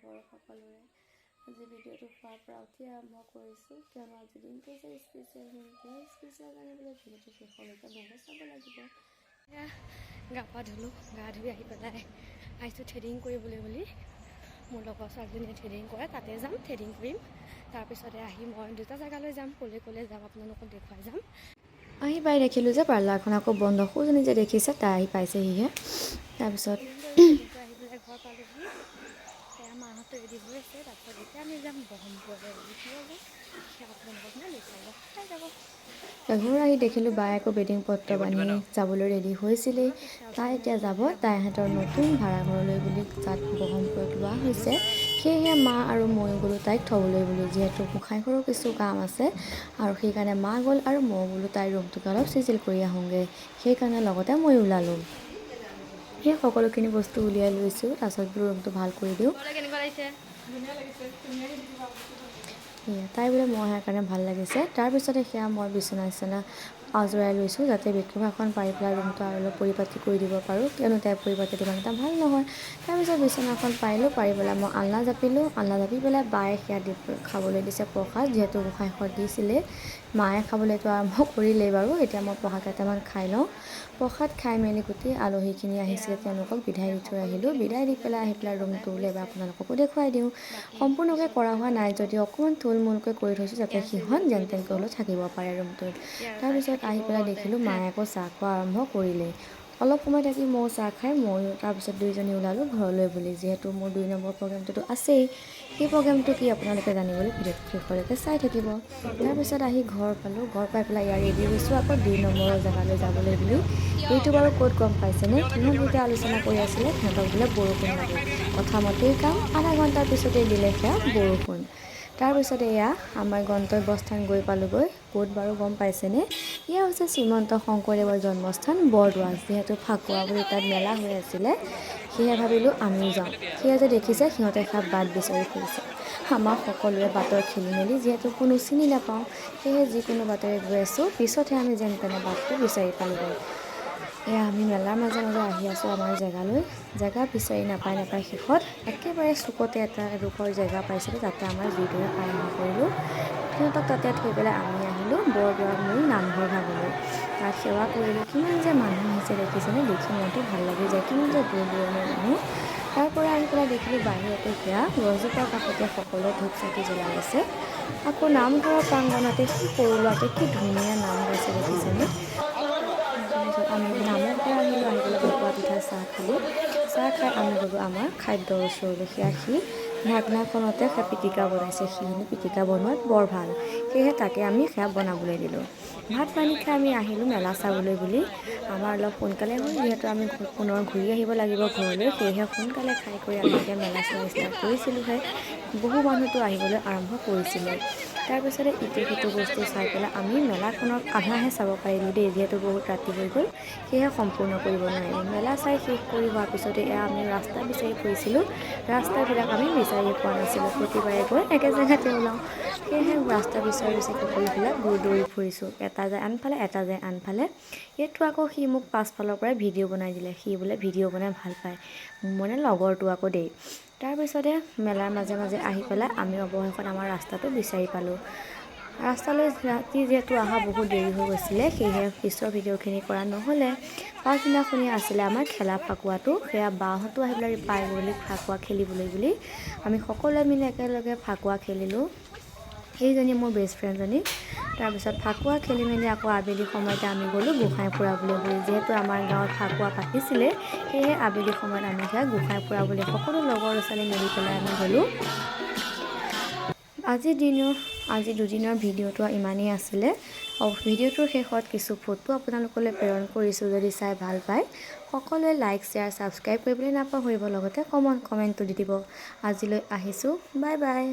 খবৰ সকলোৰে আজি ভিডিঅ'টো খোৱাৰ পৰা উঠি আৰম্ভ কৰিছোঁ কিয়নো আজি দিনটো যে স্পেচিয়েল কাৰণে বোলে ভিডিঅ'টো শেষলৈকে ভালকৈ চাব লাগিব। গা পা ধুলোঁ, গা ধুই আহি পেলাই আহিছোঁ থ্ৰেডিং কৰিবলৈ বুলি। মোৰ লগৰ ছোৱালীজনীয়ে থ্ৰেডিং কৰে, তাতে যাম থ্ৰেডিং কৰিম। তাৰপিছতে আহি মই দুটা জেগালৈ যাম, ক'লে যাম আপোনালোকক দেখুৱাই যাম। আহি পাই দেখিলোঁ যে পাৰ্লাৰখন আকৌ বন্ধ, সৌজনী যে দেখিছে তাই আহি পাইছেহিহে। তাৰপিছত আহি পেলাই ঘৰ পালোঁহি, সেয়া মাহঁতে ৰেডি হৈ আছে। তাৰপিছত এতিয়া আমি যাম ব্ৰহ্মপুৰলৈ, কিয় যাম সেয়া আপোনালোকক মই দেখুৱাই যাম, চাই যাব। ঘৰ আহি দেখিলোঁ বাই আকৌ বেডিং পত্ৰ বান্ধি যাবলৈ ৰেডি হৈছিলেই। তাই এতিয়া যাব তাইহঁতৰ নতুন ভাড়াঘৰলৈ বুলি, তাত ব্ৰহ্মপুৰত লোৱা হৈছে। সেয়েহে মা আৰু ময়ো গ'লোঁ তাইক থ'বলৈ বুলি, যিহেতু গোঁসাইঘৰৰ কিছু কাম আছে আৰু সেইকাৰণে মা গ'ল আৰু মই বোলো তাইৰ ৰুমটোকে অলপ চিজিল কৰি আহোঁগৈ। সেইকাৰণে লগতে মই ওলালোঁ। সেই সকলোখিনি বস্তু উলিয়াই লৈছোঁ, তাৰপিছত বোলো ৰুমটো ভাল কৰি দিওঁ। তাই বোলে মই অহাৰ কাৰণে ভাল লাগিছে। তাৰপিছতে সেয়া মই বিচনা আজৰাই লৈছোঁ, যাতে বেডকভাৰখন পাৰি পেলাই ৰুমটো আৰু অলপ পৰিপাটি কৰি দিব পাৰোঁ, কিয়নো তাই পৰিপাটিটো ইমান এটা ভাল নহয়। তাৰপিছত বিচনাখন পাৰিলোঁ, পাৰি পেলাই মই আলনা জাপিলোঁ। আলনা জাপি পেলাই বায়ে সেয়া খাবলৈ দিছে প্ৰসাদ, যিহেতু গোঁসাইঘৰত দিছিলে। মায়ে খাবলৈতো আৰম্ভ কৰিলেই বাৰু, এতিয়া মই প্ৰসাদ কেইটামান খাই লওঁ। প্ৰসাদ খাই মেলি গোটেই আলহীখিনি আহিছিলে, তেওঁলোকক বিদায় দি থৈ আহিলোঁ। বিদায় দি পেলাই আহি পেলাই ৰুমটো উলিয়াই আপোনালোককো দেখুৱাই দিওঁ। সম্পূৰ্ণকৈ কৰা হোৱা নাই যদিও অকণমান থুলমূলকৈ কৰি থৈছোঁ, যাতে সিহঁত যেন তেনকৈ হ'লেও থাকিব পাৰে ৰুমটোত। তাৰপিছত আহি পেলাই দেখিলোঁ মায়ে আকৌ চাহ খোৱা আৰম্ভ কৰিলেই। অলপ সময় থাকি ময়ো চাহ খাই ময়ো তাৰপিছত দুইজনী ওলালোঁ ঘৰলৈ বুলি, যিহেতু মোৰ 2 নম্বৰ প্ৰগ্ৰেমটোতো আছেই। সেই প্ৰগ্ৰেমটো কি আপোনালোকে জানিবলৈ ভিডিঅ'টো শেষলৈকে চাই থাকিব। তাৰপিছত আহি ঘৰ পালোঁ, ঘৰ পাই পেলাই ইয়াত ৰেডি হৈছোঁ আকৌ 2 নম্বৰৰ জেগালৈ যাবলৈ বুলি। এইটো বাৰু ক'ত গম পাইছেনে? সিহঁত দুয়োটাই আলোচনা কৰি আছিলে সিহঁতক বোলে বৰষুণ লাগে। কথা মতেই কাম, আধা ঘণ্টাৰ পিছতেই দিলে সেয়া বৰষুণ। তাৰপিছতে এয়া আমাৰ গন্তব্যস্থান গৈ পালোঁগৈ। ক'ত বাৰু গম পাইছেনে? এয়া হৈছে শ্ৰীমন্ত শংকৰদেৱৰ জন্মস্থান বৰদোৱা। যিহেতু ফাকুৱা বুলি তাত মেলা হৈ আছিলে, সেয়ে ভাবিলোঁ আমিও যাওঁ। সেয়া যে দেখিছে সিহঁতে সেয়া বাট বিচাৰি ফুৰিছে। আমাৰ সকলোৰে বাটৰ খেলি মেলি, যিহেতু কোনো চিনি নাপাওঁ, সেয়েহে যিকোনো বাটেৰে গৈ আছোঁ। পিছতহে আমি যেন তেনে বাটটো বিচাৰি পালোঁগৈ। এয়া আমি মেলাৰ মাজে মাজে আহি আছোঁ আমাৰ জেগালৈ। জেগা বিচাৰি নাপাই শেষত একেবাৰে চুকতে এটা এডোখৰ জেগা পাইছিলোঁ, তাতে আমাৰ যিদৰে আৰম্ভ কৰিলোঁ। সিহঁতক তাতে থৈ পেলাই আমি আহিলোঁ বৰদোৱাৰ মূল নামঘৰ ভাগলৈ। তাত সেৱা কৰিলোঁ। কিমান যে মানুহ আহিছে দেখিছেনে? দেখি মনটো ভাল লাগি যায়, কিমান যে দূৰ দূৰণিৰ মানুহ। তাৰ পৰা আহি পেলাই দেখিলোঁ বাহিৰতে সেয়া গছজোপাৰ কাষতে সকলোৱে ধূপ চাকি জ্বলাই আছে। আকৌ নামঘৰৰ প্ৰাংগণতে সি সৰু ল'ৰাটোৱে কি ধুনীয়া নাম গাইছে দেখিছেনে? আমি নামৰ পৰা আহিলোঁ, আহি পেলাই ভকুৱা পিঠা চাহ খালোঁ। চাহ খাই আমি গ'লোঁ আমাৰ খাদ্যৰ ওচৰলৈ। সেয়া সি ঢাকনাখনতে সেয়া পিটিকা বনাইছে, সি হেনো পিটিকা বনোৱাত বৰ ভাল, সেয়েহে তাকে আমি সেয়া বনাবলৈ দিলোঁ। ভাত পানী খাই আমি আহিলোঁ মেলা চাবলৈ বুলি। আমাৰ অলপ সোনকালে হ'ল, যিহেতু আমি পুনৰ ঘূৰি আহিব লাগিব ঘৰলৈ, সেয়েহে সোনকালে খাই কৰি আমি এতিয়া মেলা চোৱা ষ্টাৰ্ট কৰিছিলোঁহে। বহু মানুহতো আহিবলৈ আৰম্ভ কৰিছিলে। তাৰপিছতে ইটো সিটো বস্তু চাই পেলাই আমি মেলাখনৰ আধাহে চাব পাৰিলোঁ দেই, যিহেতু বহুত ৰাতি হৈ গ'ল, সেয়েহে সম্পূৰ্ণ কৰিব নোৱাৰিলোঁ। মেলা চাই শেষ কৰি হোৱাৰ পিছতে এয়া আমি ৰাস্তা বিচাৰি ফুৰিছিলোঁ। ৰাস্তাবিলাক আমি বিচাৰিয়ে পোৱা নাছিলোঁ, প্ৰতিবাৰে গৈ একে জেগাতে ওলাওঁ। সেয়েহে ৰাস্তা বিচাৰি সকলোবিলাক দৌৰি ফুৰিছোঁ। এটা যায় আনফালে, এটা যায় আনফালে। এইটো আকৌ সি মোক পাছফালৰ পৰাই ভিডিঅ' বনাই দিলে। সি বোলে ভিডিঅ' বনাই ভাল পায়, মানে লগৰটো আকৌ দেই। তাৰপিছতে মেলাৰ মাজে মাজে আহি পেলাই আমি অৱশেষত আমাৰ ৰাস্তাটো বিচাৰি পালোঁ। ৰাস্তালৈ ৰাতি যিহেতু অহা বহুত দেৰি হৈ গৈছিলে, সেয়েহে পিছৰ ভিডিঅ'খিনি কৰা নহ'লে। পাছদিনাখনি আছিলে আমাৰ খেলা ফাকুৱাটো। সেয়া বাহঁতো আহি পেলাই পাই গ'লি ফাকুৱা খেলিবলৈ বুলি। আমি সকলোৱে মিলি একেলগে ফাকুৱা খেলিলোঁ, সেইজনী মোৰ বেষ্ট ফ্ৰেণ্ডজনী। তাৰপিছত ফাকুৱা খেলি মেলি আকৌ আবেলি সময়তে আমি গ'লোঁ গোঁসাই ফুৰাবলৈ বুলি। যিহেতু আমাৰ গাঁৱত ফাকুৱা পাতিছিলে, সেয়েহে আবেলি সময়ত আমি সেয়া গোঁসাই ফুৰাবলৈ সকলো লগৰ ল'ৰা ছোৱালী মিলি পেলাই আমি গ'লোঁ। আজি দুদিনৰ ভিডিঅ'টো ইমানেই আছিলে। ভিডিঅ'টোৰ শেষত কিছু ফটো আপোনালোকলৈ প্ৰেৰণ কৰিছোঁ, যদি চাই ভাল পায় সকলোৱে লাইক শ্বেয়াৰ ছাবস্ক্ৰাইব কৰিবলৈ নাপাহৰিব, লগতে কমেণ্টটো দি দিব। আজিলৈ আহিছোঁ, বাই বাই।